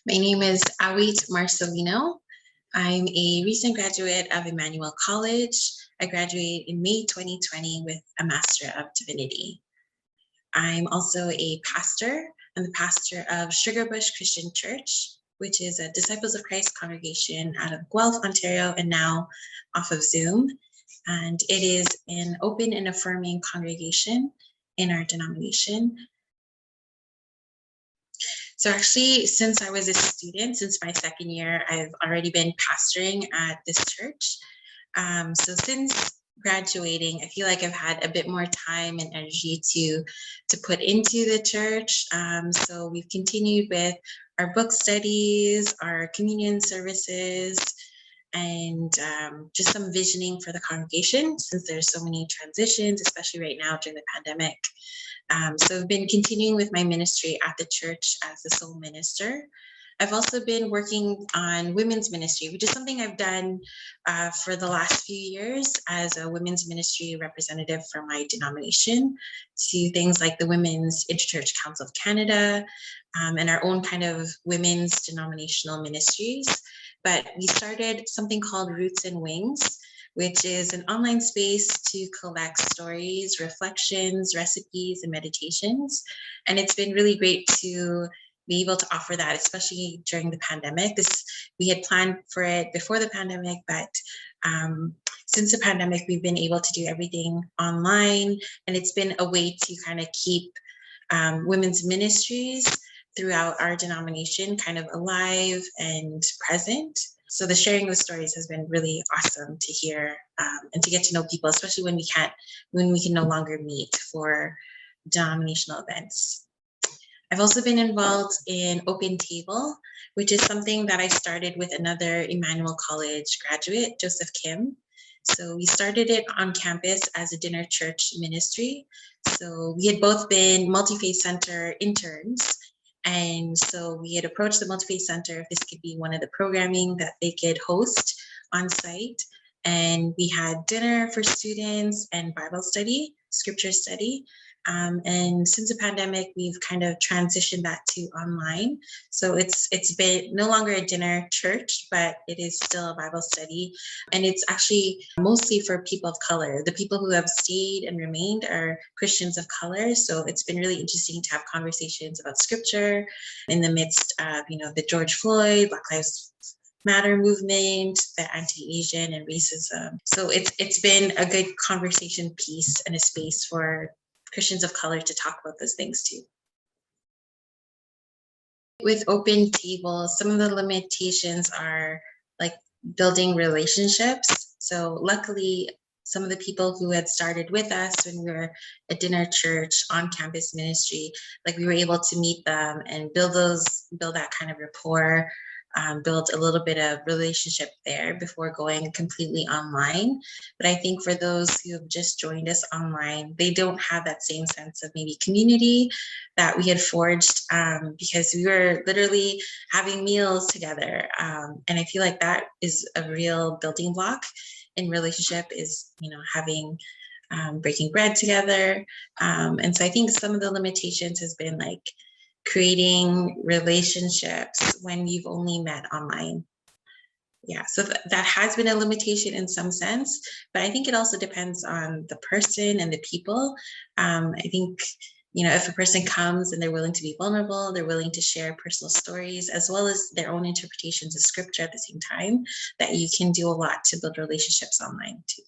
My name is Awit Marcelino. I'm a recent graduate of Emmanuel College. I graduated in May 2020 with a Master of Divinity. I'm also a pastor. I'm the pastor of Sugarbush Christian Church, which is a Disciples of Christ congregation out of Guelph, Ontario, and now off of Zoom. And it is an open and affirming congregation in our denomination. So actually, since I was a student, since my second year, I've already been pastoring at this church. So since graduating, I feel like I've had a bit more time and energy to put into the church. So we've continued with our book studies, our communion services, and just some visioning for the congregation since there's so many transitions, especially right now during the pandemic. So I've been continuing with my ministry at the church as the sole minister. I've also been working on women's ministry, which is something I've done for the last few years as a women's ministry representative for my denomination, to things like the Women's Interchurch Council of Canada and our own kind of women's denominational ministries. But we started something called Roots and Wings, which is an online space to collect stories, reflections, recipes, and meditations. And it's been really great to be able to offer that, especially during the pandemic. We had planned for it before the pandemic, but since the pandemic, we've been able to do everything online, and it's been a way to kind of keep women's ministries throughout our denomination kind of alive and present. So the sharing of stories has been really awesome to hear and to get to know people, especially when we can no longer meet for denominational events. I've also been involved in Open Table, which is something that I started with another Emmanuel College graduate, Joseph Kim. So we started it on campus as a dinner church ministry. So we had both been multi-faith center interns. And so we had approached the multi-faith center if this could be one of the programming that they could host on site. And we had dinner for students and Bible study, scripture study. And since the pandemic, we've kind of transitioned that to online. So it's been no longer a dinner church, but it is still a Bible study. And it's actually mostly for people of color. The people who have stayed and remained are Christians of color. So it's been really interesting to have conversations about scripture in the midst of, the George Floyd, Black Lives Matter movement, the anti-Asian and racism. So it's been a good conversation piece and a space for Christians of color to talk about those things too. With Open Table, some of the limitations are like building relationships. So luckily, some of the people who had started with us when we were a dinner church on campus ministry, like we were able to meet them and build that kind of rapport, build a little bit of relationship there before going completely online. But I think for those who have just joined us online, they don't have that same sense of maybe community that we had forged because we were literally having meals together. And I feel like that is a real building block in relationship is, having breaking bread together. And so I think some of the limitations has been like creating relationships when you've only met online. Yeah, so that has been a limitation in some sense, but I think it also depends on the person and the people. I think, if a person comes and they're willing to be vulnerable, they're willing to share personal stories as well as their own interpretations of scripture at the same time, that you can do a lot to build relationships online too.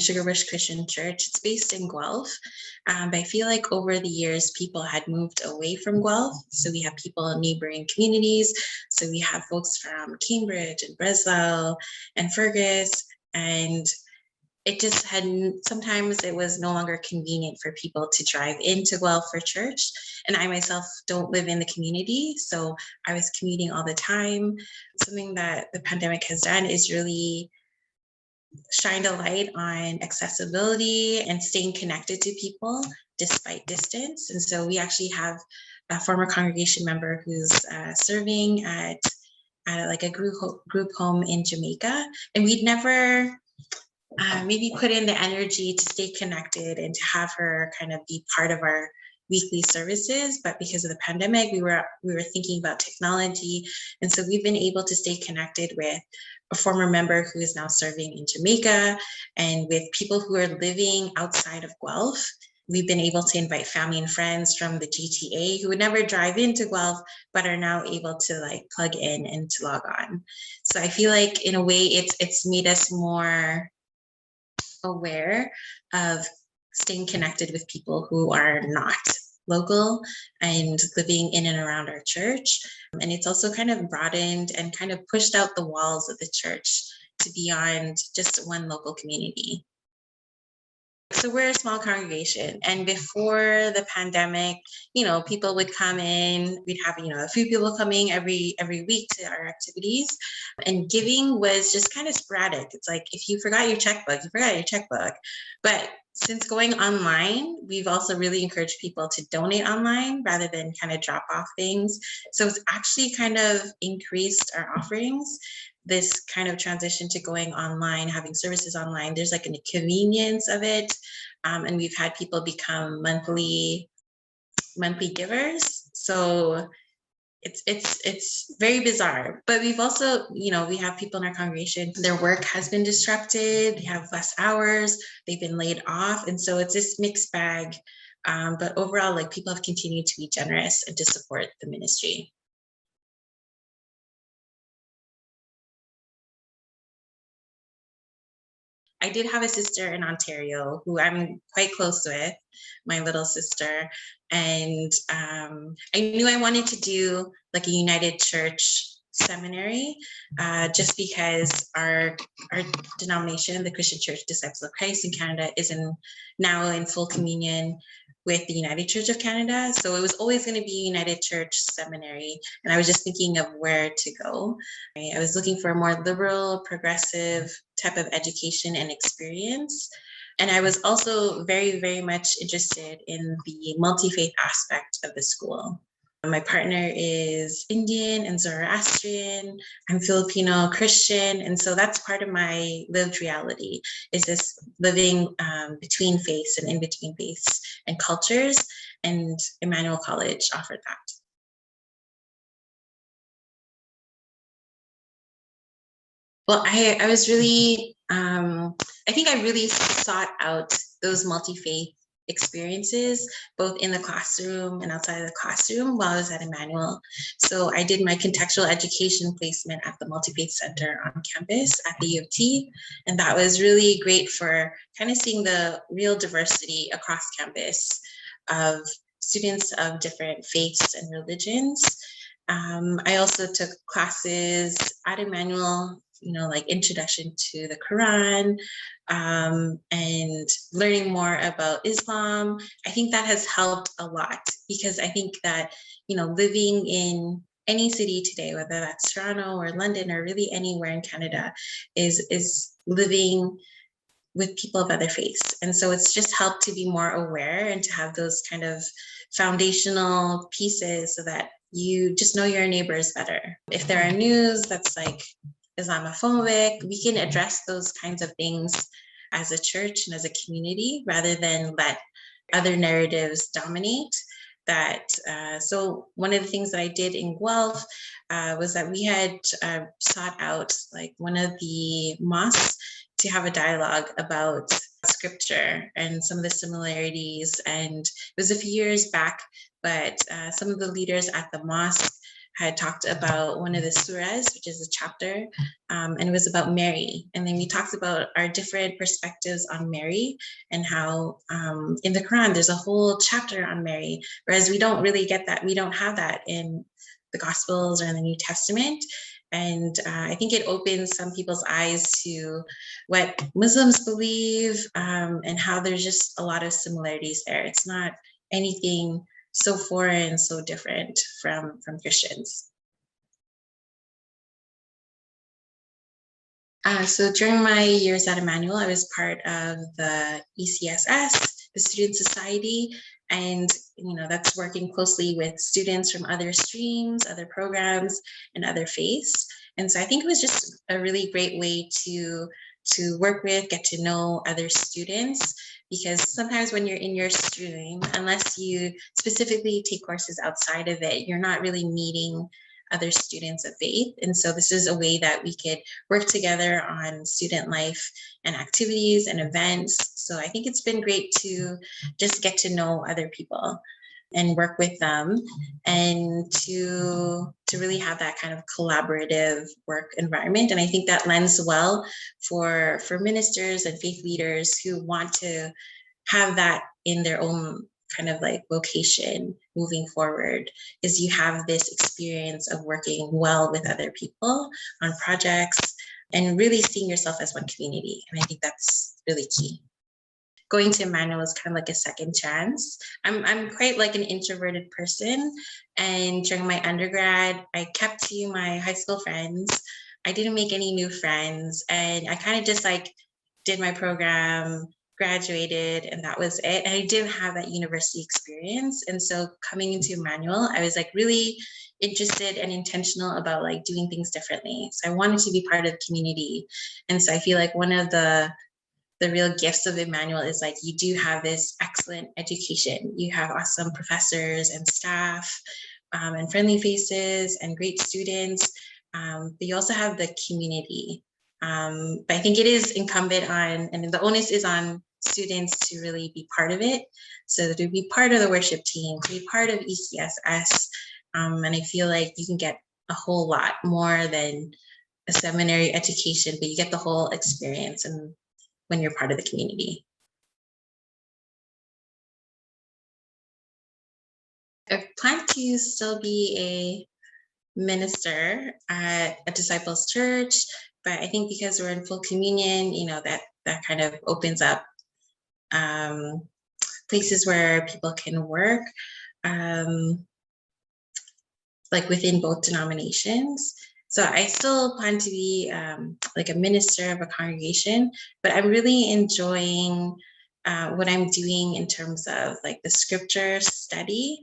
Sugarbush Christian Church. It's based in Guelph. But I feel like over the years, people had moved away from Guelph. So we have people in neighboring communities. So we have folks from Cambridge and Breslau and Fergus. And it just sometimes it was no longer convenient for people to drive into Guelph for church. And I myself don't live in the community. So I was commuting all the time. Something that the pandemic has done is really shined a light on accessibility and staying connected to people despite distance. And so we actually have a former congregation member who's serving at like a group home in Jamaica. And we'd never maybe put in the energy to stay connected and to have her kind of be part of our weekly services, but because of the pandemic, we were thinking about technology. And so we've been able to stay connected with a former member who is now serving in Jamaica, and with people who are living outside of Guelph. We've been able to invite family and friends from the GTA who would never drive into Guelph, but are now able to like plug in and to log on. So I feel like in a way it's made us more aware of staying connected with people who are not local and living in and around our church. And it's also kind of broadened and kind of pushed out the walls of the church to beyond just one local community. So we're a small congregation, and before the pandemic, people would come in. We'd have, a few people coming every week to our activities, and giving was just kind of sporadic. It's like if you forgot your checkbook, you forgot your checkbook. But since going online, we've also really encouraged people to donate online rather than kind of drop off things. So it's actually kind of increased our offerings. This kind of transition to going online, having services online, there's like an convenience of it. And we've had people become monthly givers. So it's very bizarre. But we've also, we have people in our congregation, their work has been disrupted, they have less hours, they've been laid off. And so it's this mixed bag. But overall, like, people have continued to be generous and to support the ministry. I did have a sister in Ontario who I'm quite close with, my little sister. And I knew I wanted to do like a United Church seminary, just because our denomination, the Christian Church Disciples of Christ in Canada, is now in full communion with the United Church of Canada. So it was always going to be United Church seminary. And I was just thinking of where to go. I was looking for a more liberal, progressive type of education and experience. And I was also very, very much interested in the multi-faith aspect of the school. My partner is Indian and Zoroastrian. I'm Filipino Christian. And so that's part of my lived reality, is this living between faiths and in between faiths and cultures. And Emmanuel College offered that. Well, I was really, I think I really sought out those multi-faith experiences, both in the classroom and outside of the classroom while I was at Emmanuel. So I did my contextual education placement at the Multi-Faith Center on campus at the U of T. And that was really great for kind of seeing the real diversity across campus of students of different faiths and religions. I also took classes at Emmanuel, like introduction to the Quran, and learning more about Islam. I think that has helped a lot, because I think that, living in any city today, whether that's Toronto or London or really anywhere in Canada, is living with people of other faiths. And so it's just helped to be more aware and to have those kind of foundational pieces so that you just know your neighbors better. If there are news that's like Islamophobic, we can address those kinds of things as a church and as a community rather than let other narratives dominate that. So one of the things that I did in Guelph was that we had sought out like one of the mosques to have a dialogue about scripture and some of the similarities. And it was a few years back, but some of the leaders at the mosque had talked about one of the surahs, which is a chapter, and it was about Mary. And then we talked about our different perspectives on Mary and how in the Quran, there's a whole chapter on Mary, whereas we don't really get that. We don't have that in the Gospels or in the New Testament. And I think it opens some people's eyes to what Muslims believe, and how there's just a lot of similarities there. It's not anything so foreign, so different from Christians. So during my years at Emmanuel, I was part of the ECSS, the Student Society, and that's working closely with students from other streams, other programs, and other faiths. And so I think it was just a really great way to to work with, get to know other students, because sometimes when you're in your stream, unless you specifically take courses outside of it, you're not really meeting other students of faith. And so this is a way that we could work together on student life and activities and events. So I think it's been great to just get to know other people and work with them, and to really have that kind of collaborative work environment. And I think that lends well for ministers and faith leaders who want to have that in their own kind of like vocation moving forward, is you have this experience of working well with other people on projects and really seeing yourself as one community. And I think that's really key. Going to Emmanuel was kind of like a second chance. I'm quite like an introverted person, and during my undergrad, I kept to my high school friends. I didn't make any new friends, and I kind of just like did my program, graduated, and that was it. And I didn't have that university experience. And so coming into Emmanuel, I was like really interested and intentional about like doing things differently. So I wanted to be part of the community. And so I feel like one of the real gifts of Emmanuel is like you do have this excellent education. You have awesome professors and staff, and friendly faces and great students, but you also have the community. But I think it is incumbent on, and the onus is on students to really be part of it. So to be part of the worship team, to be part of ECSS, and I feel like you can get a whole lot more than a seminary education, but you get the whole experience and when you're part of the community. I plan to still be a minister at a disciples church, but I think because we're in full communion, that kind of opens up places where people can work, like within both denominations. So I still plan to be like a minister of a congregation, but I'm really enjoying what I'm doing in terms of like the scripture study,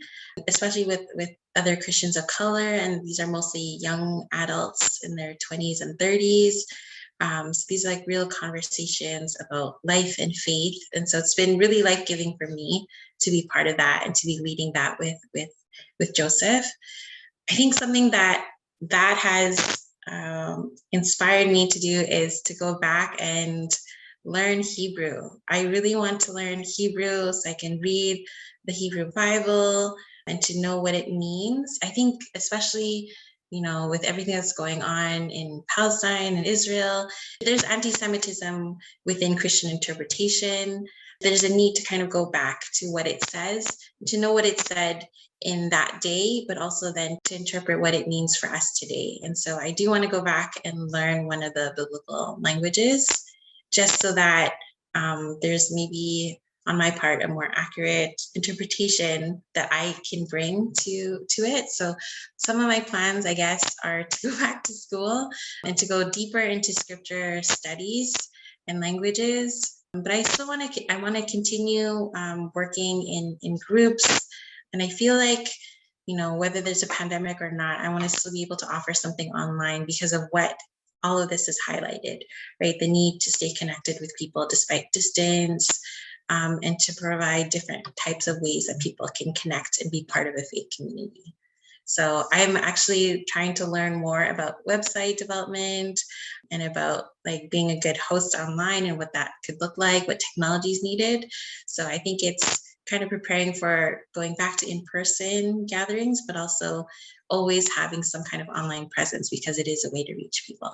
especially with other Christians of color. And these are mostly young adults in their 20s and 30s. So these are like real conversations about life and faith. And so it's been really life-giving for me to be part of that and to be leading that with Joseph. I think something that has inspired me to do is to go back and learn Hebrew. I really want to learn Hebrew so I can read the Hebrew Bible and to know what it means. I think especially, with everything that's going on in Palestine and Israel, there's anti-Semitism within Christian interpretation. There's a need to kind of go back to what it says, to know what it said in that day, but also then to interpret what it means for us today. And so I do want to go back and learn one of the biblical languages, just so that there's maybe on my part a more accurate interpretation that I can bring to it. So some of my plans, I guess, are to go back to school and to go deeper into scripture studies and languages. But I still want to continue working in groups. And I feel like, whether there's a pandemic or not, I want to still be able to offer something online because of what all of this has highlighted, right? The need to stay connected with people despite distance, and to provide different types of ways that people can connect and be part of a faith community. So I'm actually trying to learn more about website development and about like being a good host online and what that could look like, what technology is needed. So I think it's kind of preparing for going back to in-person gatherings, but also always having some kind of online presence because it is a way to reach people.